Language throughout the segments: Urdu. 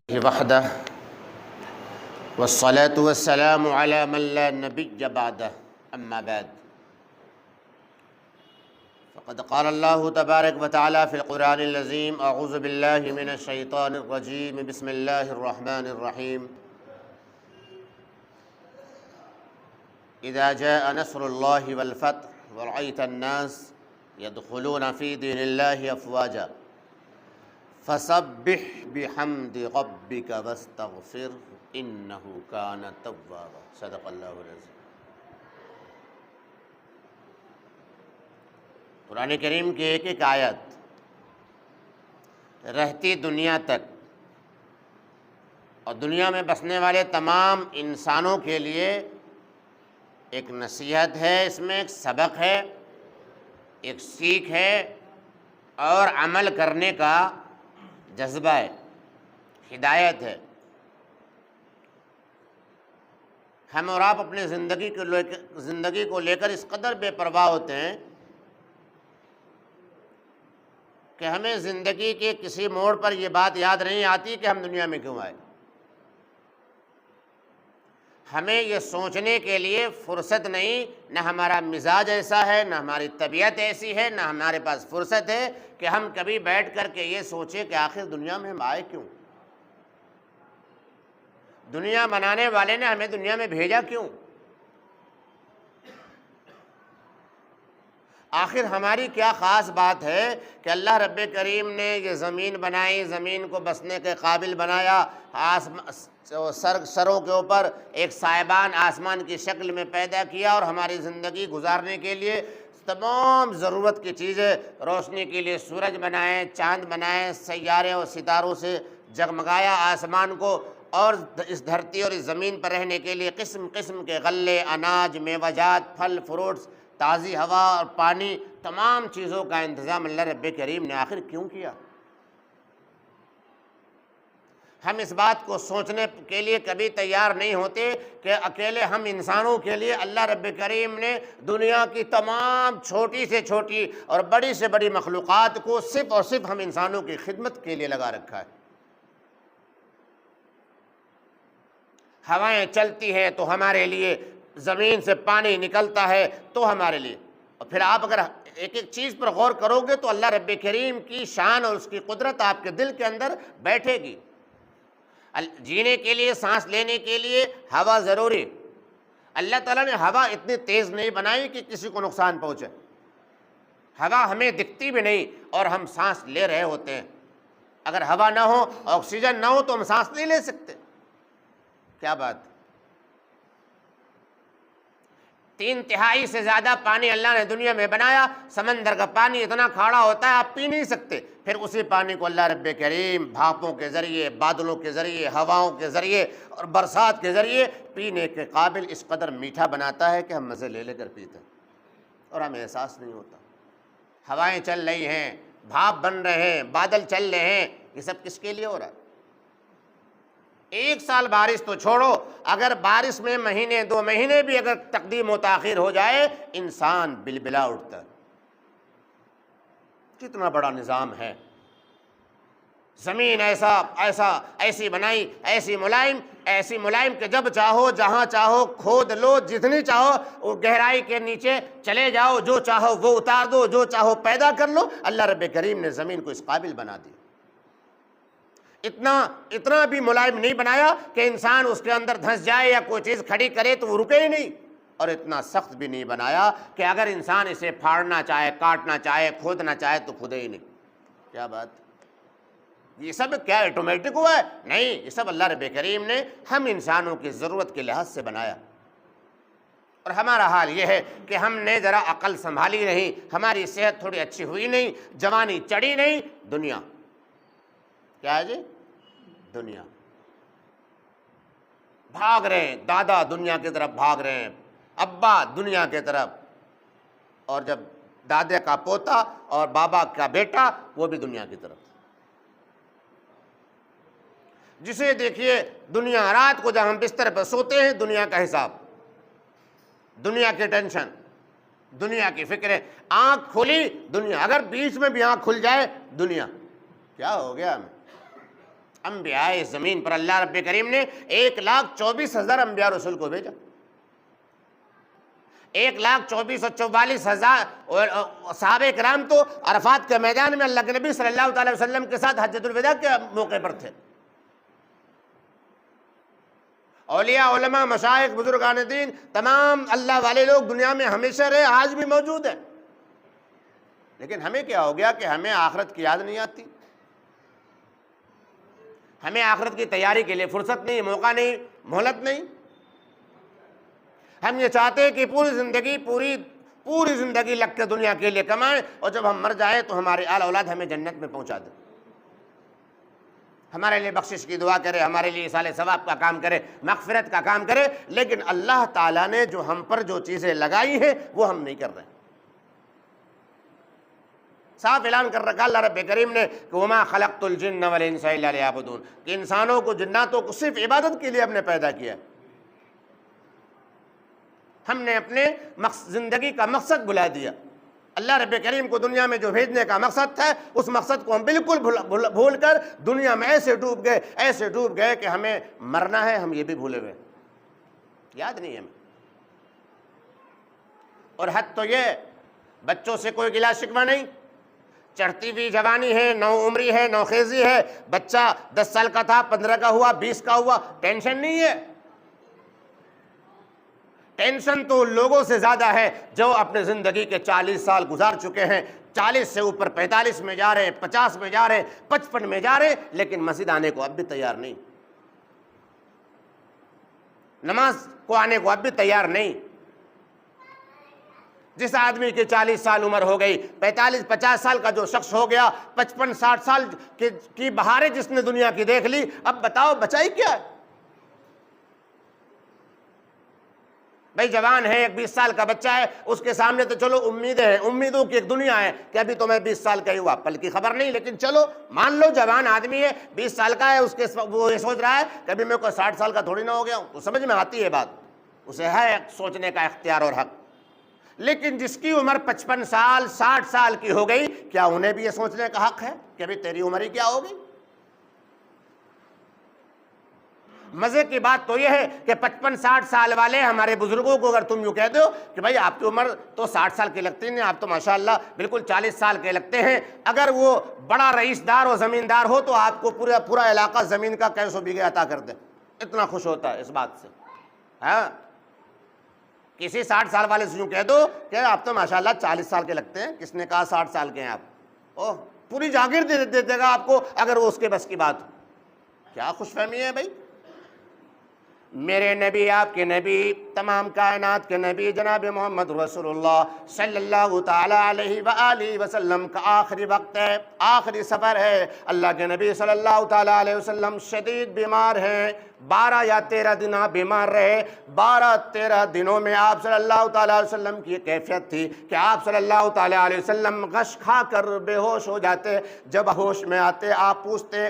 وحده والصلاة والسلام على من لا نبي بعده أما بعد فقد قال الله تبارك وتعالى في القرآن العظيم أعوذ بالله من الشيطان الرجيم بسم الله الرحمن الرحيم إذا جاء نصر الله والفتح ورأيت الناس يدخلون في دين الله أفواجا فسبح بحمد ربك واستغفر انه كان توابا صدق اللہ العظیم۔ قرآن کریم کی ایک ایک آیت رہتی دنیا تک اور دنیا میں بسنے والے تمام انسانوں کے لیے ایک نصیحت ہے، اس میں ایک سبق ہے، ایک سیکھ ہے اور عمل کرنے کا جذبہ ہے، ہدایت ہے۔ ہم اور آپ اپنی زندگی کو لے کر اس قدر بے پرواہ ہوتے ہیں کہ ہمیں زندگی کے کسی موڑ پر یہ بات یاد نہیں آتی کہ ہم دنیا میں کیوں آئے۔ ہمیں یہ سوچنے کے لیے فرصت نہیں، نہ ہمارا مزاج ایسا ہے، نہ ہماری طبیعت ایسی ہے، نہ ہمارے پاس فرصت ہے کہ ہم کبھی بیٹھ کر کے یہ سوچیں کہ آخر دنیا میں ہم آئے کیوں، دنیا بنانے والے نے ہمیں دنیا میں بھیجا کیوں، آخر ہماری کیا خاص بات ہے کہ اللہ رب کریم نے یہ زمین بنائی، زمین کو بسنے کے قابل بنایا، سروں کے اوپر ایک سائبان آسمان کی شکل میں پیدا کیا اور ہماری زندگی گزارنے کے لیے تمام ضرورت کی چیزیں، روشنی کے لیے سورج بنائے، چاند بنائے، سیارے اور ستاروں سے جگمگایا آسمان کو، اور اس دھرتی اور اس زمین پر رہنے کے لیے قسم قسم کے غلے، اناج، میوجات، پھل فروٹس، تازی ہوا اور پانی، تمام چیزوں کا انتظام اللہ رب کریم نے آخر کیوں کیا؟ ہم اس بات کو سوچنے کے لیے کبھی تیار نہیں ہوتے کہ اکیلے ہم انسانوں کے لیے اللہ رب کریم نے دنیا کی تمام چھوٹی سے چھوٹی اور بڑی سے بڑی مخلوقات کو صرف اور صرف ہم انسانوں کی خدمت کے لیے لگا رکھا ہے۔ ہوائیں چلتی ہیں تو ہمارے لیے، زمین سے پانی نکلتا ہے تو ہمارے لیے، اور پھر آپ اگر ایک ایک چیز پر غور کرو گے تو اللہ رب کریم کی شان اور اس کی قدرت آپ کے دل کے اندر بیٹھے گی۔ جینے کے لیے، سانس لینے کے لیے ہوا ضروری۔ اللہ تعالیٰ نے ہوا اتنی تیز نہیں بنائی کہ کسی کو نقصان پہنچے، ہوا ہمیں دکھتی بھی نہیں اور ہم سانس لے رہے ہوتے ہیں۔ اگر ہوا نہ ہو، آکسیجن نہ ہو تو ہم سانس نہیں لے سکتے۔ کیا بات! 3/3 سے زیادہ پانی اللہ نے دنیا میں بنایا، سمندر کا پانی اتنا کھارا ہوتا ہے آپ پی نہیں سکتے، پھر اسی پانی کو اللہ رب کریم بھاپوں کے ذریعے، بادلوں کے ذریعے، ہواؤں کے ذریعے اور برسات کے ذریعے پینے کے قابل اس قدر میٹھا بناتا ہے کہ ہم مزے لے لے کر پیتے ہیں اور ہمیں احساس نہیں ہوتا۔ ہوائیں چل رہی ہیں، بھاپ بن رہے ہیں، بادل چل رہے ہیں، یہ سب کس کے لیے ہو رہا ہے؟ ایک سال بارش تو چھوڑو، اگر بارش میں مہینے 2 مہینے بھی اگر تقدیم و تاخیر ہو جائے انسان بلبلا اٹھتا ہے۔ کتنا بڑا نظام ہے! زمین ایسی بنائی، ایسی ملائم کہ جب چاہو جہاں چاہو کھود لو، جتنی چاہو وہ گہرائی کے نیچے چلے جاؤ، جو چاہو وہ اتار دو، جو چاہو پیدا کر لو۔ اللہ رب کریم نے زمین کو اس قابل بنا دی۔ اتنا بھی ملائم نہیں بنایا کہ انسان اس کے اندر دھنس جائے یا کوئی چیز کھڑی کرے تو وہ رکے ہی نہیں، اور اتنا سخت بھی نہیں بنایا کہ اگر انسان اسے پھاڑنا چاہے، کاٹنا چاہے، کھودنا چاہے تو کھودے ہی نہیں۔ کیا بات! یہ سب کیا آٹومیٹک ہوا ہے؟ نہیں، یہ سب اللہ رب کریم نے ہم انسانوں کی ضرورت کے لحاظ سے بنایا۔ اور ہمارا حال یہ ہے کہ ہم نے ذرا عقل سنبھالی نہیں، ہماری صحت تھوڑی اچھی ہوئی نہیں، جوانی چڑھی نہیں، دنیا کیا ہے جی؟ دنیا بھاگ رہے ہیں، دادا دنیا کی طرف بھاگ رہے ہیں، ابا دنیا کی طرف، اور جب دادے کا پوتا اور بابا کا بیٹا وہ بھی دنیا کی طرف۔ جسے دیکھیے دنیا، رات کو جب ہم بستر پر سوتے ہیں دنیا کا حساب، دنیا کی ٹینشن، دنیا کی فکریں، آنکھ کھلی دنیا، اگر بیچ میں بھی آنکھ کھل جائے دنیا، کیا ہو گیا ہمیں؟ انبیاء اس زمین پر اللہ رب کریم نے 1,24,000 انبیاء رسول کو بھیجا. 1,24,44,000 صحابہ کرام تو عرفات کے میدان میں اللہ کے نبی صلی اللہ علیہ وسلم کے ساتھ حجۃ الوداع کے موقع پر تھے. اولیاء، علماء، مشائخ، بزرگان دین، تمام اللہ والے لوگ دنیا میں ہمیشہ رہے، آج بھی موجود ہیں. لیکن ہمیں کیا ہو گیا کہ ہمیں آخرت کی یاد نہیں آتی، ہمیں آخرت کی تیاری کے لیے فرصت نہیں، موقع نہیں، مہلت نہیں. ہم یہ چاہتے ہیں کہ پوری زندگی لگ کے دنیا کے لیے کمائیں، اور جب ہم مر جائیں تو ہمارے آل اولاد ہمیں جنت میں پہنچا دیں، ہمارے لیے بخشش کی دعا کرے، ہمارے لیے اصال ثواب کا کام کرے، مغفرت کا کام کرے. لیکن اللہ تعالیٰ نے جو ہم پر جو چیزیں لگائی ہیں وہ ہم نہیں کر رہے. صاف اعلان کر رکھا اللہ رب کریم نے کہ وما خلقت الجن والانس الا لیعبدون، کہ انسانوں کو، جناتوں کو صرف عبادت کے لیے ہم نے پیدا کیا. ہم نے اپنے زندگی کا مقصد بلا دیا. اللہ رب کریم کو دنیا میں جو بھیجنے کا مقصد تھا، اس مقصد کو ہم بالکل بھول کر دنیا میں ایسے ڈوب گئے کہ ہمیں مرنا ہے، ہم یہ بھی بھولے ہوئے، یاد نہیں ہمیں. اور حد تو یہ، بچوں سے کوئی گلا شکوہ نہیں، چڑھتی ہوئی جوانی ہے، نو عمری ہے، نوخیزی ہے. بچہ 10 سال کا تھا، 15 کا ہوا، 20 کا ہوا، ٹینشن نہیں ہے. ٹینشن تو لوگوں سے زیادہ ہے جو اپنے زندگی کے 40 سال گزار چکے ہیں، 40 سے اوپر 45 میں جا رہے ہیں، 50 میں جا رہے ہیں، 55 میں جا رہے ہیں، لیکن مسجد آنے کو اب بھی تیار نہیں، نماز کو آنے کو اب بھی تیار نہیں. جس آدمی کی 40 سال عمر ہو گئی، 45-50 سال کا جو شخص ہو گیا، 55-60 سال کی بہاریں جس نے دنیا کی دیکھ لی، اب بتاؤ بچائی کیا ہے؟ بھائی جوان ہے، ایک 20 سال کا بچہ ہے، اس کے سامنے تو چلو امیدیں ہیں، امیدوں کی ایک دنیا ہے کہ ابھی تو میں 20 سال کا ہی ہوا، پل کی خبر نہیں. لیکن چلو مان لو جوان آدمی ہے، 20 سال کا ہے، وہ یہ سوچ رہا ہے کہ ابھی میں کوئی 60 سال کا تھوڑی نہ ہو گیا ہوں. تو سمجھ میں آتی ہے بات، اسے ہے سوچنے کا اختیار اور حق. لیکن جس کی عمر 55 سال 60 سال کی ہو گئی، کیا انہیں بھی یہ سوچنے کا حق ہے کہ ابھی تیری عمر ہی کیا ہوگی؟ مزے کی بات تو یہ ہے کہ 55-60 سال والے ہمارے بزرگوں کو اگر تم یوں کہہ دو کہ بھائی آپ کی عمر تو 60 سال کی لگتی نہیں، آپ تو ماشاءاللہ بالکل 40 سال کے لگتے ہیں، اگر وہ بڑا رئیس دار اور زمیندار ہو تو آپ کو پورا علاقہ زمین کا 100 بیگھے عطا کر دے، اتنا خوش ہوتا ہے اس بات سے. ہاں، کسی 60 سال والے سے یوں کہہ دو کہ آپ تو ماشاءاللہ 40 سال کے لگتے ہیں، کس نے کہا 60 سال کے ہیں آپ؟ اوہ، پوری جاگیر دے دے گا آپ کو اگر وہ اس کے بس کی بات ہو. کیا خوش فہمی ہے بھائی. میرے نبی، آپ کے نبی، تمام کائنات کے نبی جناب محمد رسول اللہ صلی اللہ تعالی علیہ وآلہ وسلم کا آخری وقت ہے، آخری سفر ہے. اللہ کے نبی صلی اللہ تعالی علیہ وسلم شدید بیمار ہیں، 12 یا 13 دن آپ بیمار رہے. 12-13 دنوں میں آپ صلی اللہ تعالی علیہ وسلم کی کیفیت تھی کہ آپ صلی اللہ تعالی علیہ وسلم غش کھا کر بے ہوش ہو جاتے. جب ہوش میں آتے آپ پوچھتے،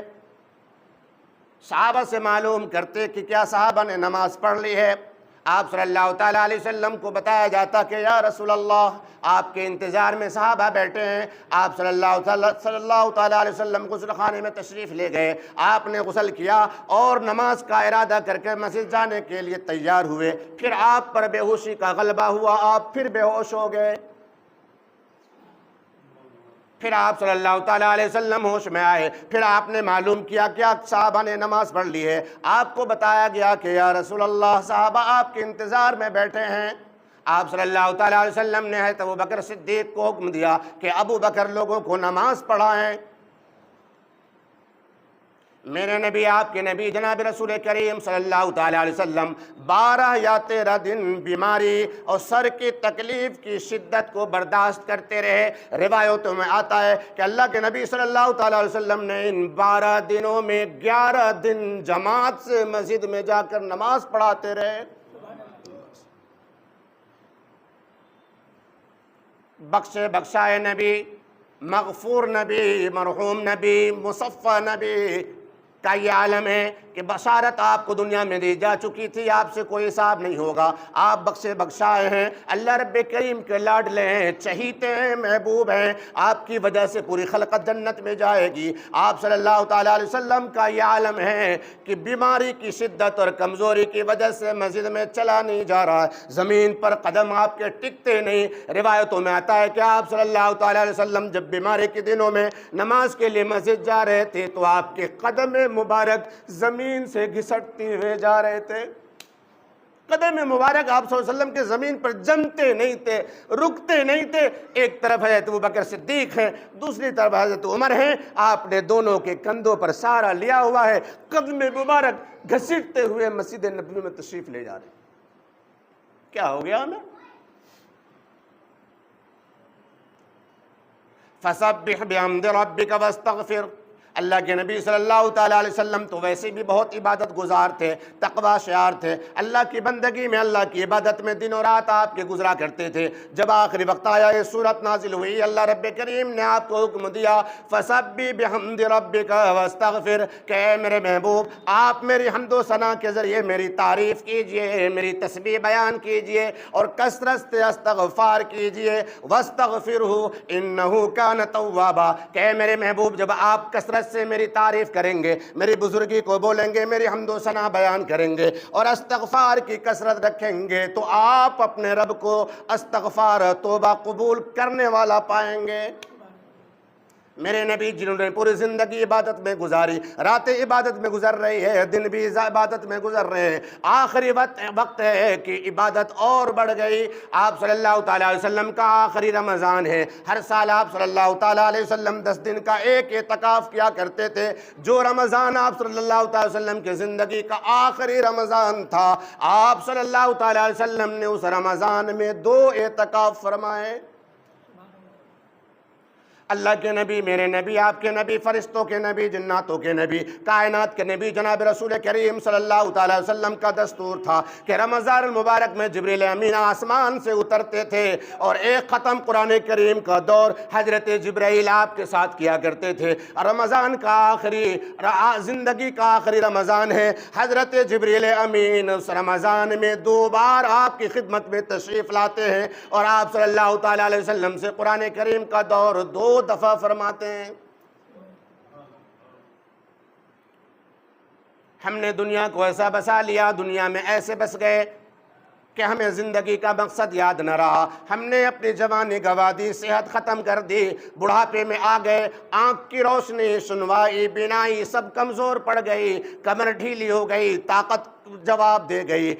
صحابہ سے معلوم کرتے کہ کیا صحابہ نے نماز پڑھ لی ہے. آپ صلی اللہ تعالیٰ علیہ وسلم کو بتایا جاتا کہ یا رسول اللہ، آپ کے انتظار میں صحابہ بیٹھے ہیں. آپ صلی اللہ تعالیٰ علیہ وسلم غسل خانے میں تشریف لے گئے. آپ نے غسل کیا اور نماز کا ارادہ کر کے مسجد جانے کے لیے تیار ہوئے. پھر آپ پر بے ہوشی کا غلبہ ہوا، آپ پھر بے ہوش ہو گئے. پھر آپ صلی اللہ تعالیٰ علیہ وسلم ہوش میں آئے. پھر آپ نے معلوم کیا کہ صحابہ نے نماز پڑھ لی ہے. آپ کو بتایا گیا کہ یا رسول اللہ، صحابہ آپ کے انتظار میں بیٹھے ہیں. آپ صلی اللہ تعالیٰ علیہ وسلم نے حضرت ابو بکر صدیق کو حکم دیا کہ ابو بکر لوگوں کو نماز پڑھائیں. میرے نبی، آپ کے نبی جناب رسول کریم صلی اللہ تعالیٰ علیہ وسلم 12 یا 13 دن بیماری اور سر کی تکلیف کی شدت کو برداشت کرتے رہے. روایتوں میں آتا ہے کہ اللہ کے نبی صلی اللہ تعالیٰ علیہ وسلم نے ان 12 دنوں میں 11 دن جماعت سے مسجد میں جا کر نماز پڑھاتے رہے. بخشائے نبی، مغفور نبی، مرحوم نبی، مصفى نبی، کا یہ عالم ہے کہ بشارت آپ کو دنیا میں دی جا چکی تھی، آپ سے کوئی حساب نہیں ہوگا، آپ بخشے بخشائے ہیں، اللہ رب کریم کے لاڈلے ہیں، چہیتے ہیں، محبوب ہیں، آپ کی وجہ سے پوری خلقت جنت میں جائے گی۔ آپ صلی اللہ تعالیٰ علیہ وسلم کا یہ عالم ہے کہ بیماری کی شدت اور کمزوری کی وجہ سے مسجد میں چلا نہیں جا رہا ہے، زمین پر قدم آپ کے ٹکتے نہیں۔ روایتوں میں آتا ہے کہ آپ صلی اللہ تعالیٰ علیہ وسلم جب بیماری کے دنوں میں نماز کے لیے مسجد جا رہے تھے تو آپ کے قدم مبارک زمین سے گھسٹتے ہوئے جا رہے تھے، قدم مبارک آپ صلی اللہ علیہ وسلم کے زمین پر جمتے نہیں تھے، رکتے نہیں تھے۔ ایک طرف حضرت ابوبکر صدیق ہیں، دوسری طرف حضرت عمر ہیں، آپ نے دونوں کے کندھوں پر سہارا لیا ہوا ہے، قدم مبارک گھسیٹتے ہوئے مسجد نبوی میں تشریف لے جا رہے ہیں۔ کیا ہو گیا ہمیں؟ فَسَبِّحْ بِحَمْدِ رَبِّكَ وَاسْتَغْفِرْ۔ اللہ کے نبی صلی اللہ تعالیٰ علیہ وسلم تو ویسے بھی بہت عبادت گزار تھے، تقوی شعار تھے، اللہ کی بندگی میں، اللہ کی عبادت میں دن و رات آپ کے گزرا کرتے تھے۔ جب آخری وقت آیا، یہ سورت نازل ہوئی، اللہ رب کریم نے آپ کو حکم دیا فَسَبِّحْ بِحَمْدِ رَبِّكَ وَاسْتَغْفِرْ، کہ اے میرے محبوب آپ میری حمد و ثنا کے ذریعے میری تعریف کیجئے، میری تسبیح بیان کیجئے اور کثرت سے استغفار کیجئے۔ وَاسْتَغْفِرْهُ إِنَّهُ كَانَ تَوَّابًا، کہ اے میرے محبوب جب آپ کثرت سے میری تعریف کریں گے، میری بزرگی کو بولیں گے، میری حمد و ثنا بیان کریں گے اور استغفار کی کثرت رکھیں گے تو آپ اپنے رب کو استغفار توبہ قبول کرنے والا پائیں گے۔ میرے نبی جنہوں نے پوری زندگی عبادت میں گزاری، راتیں عبادت میں گزر رہی ہے، دن بھی عبادت میں گزر رہے ہیں، آخری وقت ہے کہ عبادت اور بڑھ گئی۔ آپ صلی اللہ تعالیٰ علیہ وسلم کا آخری رمضان ہے، ہر سال آپ صلی اللہ تعالیٰ علیہ وسلم 10 دن کا ایک اعتکاف کیا کرتے تھے۔ جو رمضان آپ صلی اللہ تعالیٰ علیہ وسلم کی زندگی کا آخری رمضان تھا، آپ صلی اللہ تعالیٰ علیہ وسلم نے اس رمضان میں 2 اعتکاف فرمائے۔ اللہ کے نبی، میرے نبی، آپ کے نبی، فرشتوں کے نبی، جناتوں کے نبی، کائنات کے نبی جناب رسول کریم صلی اللہ تعالیٰ علیہ وسلم کا دستور تھا کہ رمضان المبارک میں جبریل امین آسمان سے اترتے تھے اور ایک ختم قرآن کریم کا دور حضرت جبرائیل آپ کے ساتھ کیا کرتے تھے۔ رمضان کا آخری زندگی کا آخری رمضان ہے، حضرت جبریل امین اس رمضان میں 2 بار آپ کی خدمت میں تشریف لاتے ہیں اور آپ صلی اللہ تعالیٰ علیہ وسلم سے قرآن کریم کا دور 2 دفعہ فرماتے ہیں۔ ہم نے دنیا کو ایسا بسا لیا، دنیا میں ایسے بس گئے کہ ہمیں زندگی کا مقصد یاد نہ رہا، ہم نے اپنی جوانی گوا دی، صحت ختم کر دی، بڑھاپے میں آ گئے، آنکھ کی روشنی، سنوائی، بینائی سب کمزور پڑ گئی، کمر ڈھیلی ہو گئی، طاقت جواب دے گئی،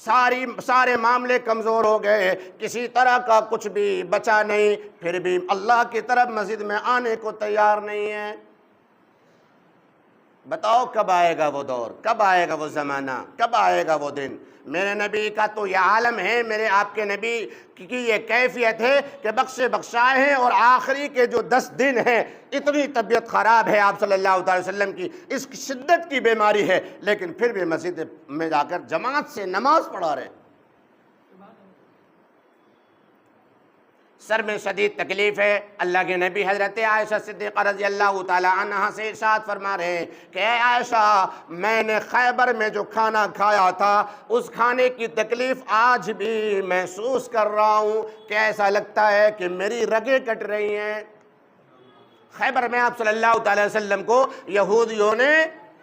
سارے معاملے کمزور ہو گئے، کسی طرح کا کچھ بھی بچا نہیں، پھر بھی اللہ کی طرف مسجد میں آنے کو تیار نہیں ہے۔ بتاؤ کب آئے گا وہ دور، کب آئے گا وہ زمانہ، کب آئے گا وہ دن؟ میرے نبی کا تو یہ عالم ہے، میرے آپ کے نبی کی یہ کیفیت ہے کہ بخشے بخشائے ہیں، اور آخری کے جو 10 دن ہیں اتنی طبیعت خراب ہے آپ صلی اللہ علیہ وسلم کی، اس کی شدت کی بیماری ہے، لیکن پھر بھی مسجد میں جا کر جماعت سے نماز پڑھا رہے ہیں۔ سر میں شدید تکلیف ہے، اللہ کے نبی حضرت عائشہ صدیقہ رضی اللہ تعالی عنہا سے ارشاد فرما رہے ہیں کہ اے عائشہ، میں نے خیبر میں جو کھانا کھایا تھا اس کھانے کی تکلیف آج بھی محسوس کر رہا ہوں کہ ایسا لگتا ہے کہ میری رگیں کٹ رہی ہیں۔ خیبر میں آپ صلی اللہ تعالی وسلم کو یہودیوں نے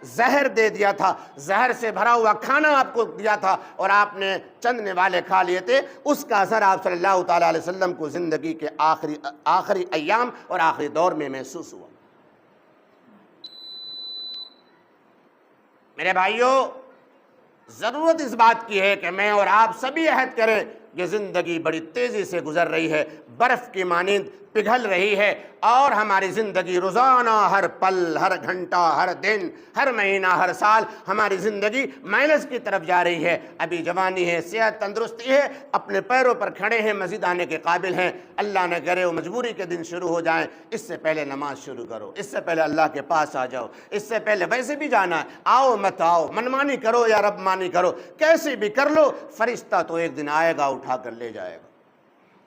زہر دے دیا تھا، زہر سے بھرا ہوا کھانا آپ کو دیا تھا اور آپ نے چند نوالے کھا لیے تھے، اس کا اثر آپ صلی اللہ تعالیٰ علیہ وسلم کو زندگی کے آخری ایام اور آخری دور میں محسوس ہوا۔ میرے بھائیوں، ضرورت اس بات کی ہے کہ میں اور آپ سبھی عہد کریں کہ زندگی بڑی تیزی سے گزر رہی ہے، برف کی مانند پگھل رہی ہے، اور ہماری زندگی روزانہ، ہر پل، ہر گھنٹہ، ہر دن، ہر مہینہ، ہر سال ہماری زندگی مائنس کی طرف جا رہی ہے۔ ابھی جوانی ہے، صحت تندرستی ہے، اپنے پیروں پر کھڑے ہیں، مزید آنے کے قابل ہیں، اللہ نہ کرے وہ مجبوری کے دن شروع ہو جائیں، اس سے پہلے نماز شروع کرو، اس سے پہلے اللہ کے پاس آ جاؤ، اس سے پہلے ویسے بھی جانا ہے، آؤ مت آؤ، منمانی کرو یا رب مانی کرو، کیسے بھی کر لو، فرشتہ تو ایک دن آئے گا، اٹھا کر لے جائے گا،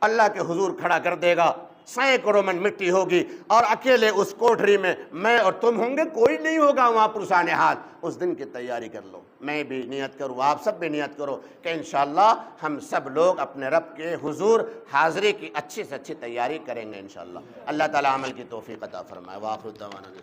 اللہ کے حضور کھڑا کر دے گا، سینکڑوں من مٹی ہوگی، اور اکیلے اس کوٹھری میں میں اور تم ہوں گے، کوئی نہیں ہوگا وہاں پرسان حال۔ اس دن کی تیاری کر لو، میں بھی نیت کروں، آپ سب بھی نیت کرو کہ انشاءاللہ ہم سب لوگ اپنے رب کے حضور حاضری کی اچھی سے اچھی تیاری کریں گے انشاءاللہ۔ اللہ تعالی عمل کی توفیق عطا فرمائے۔ وآخر دعوانا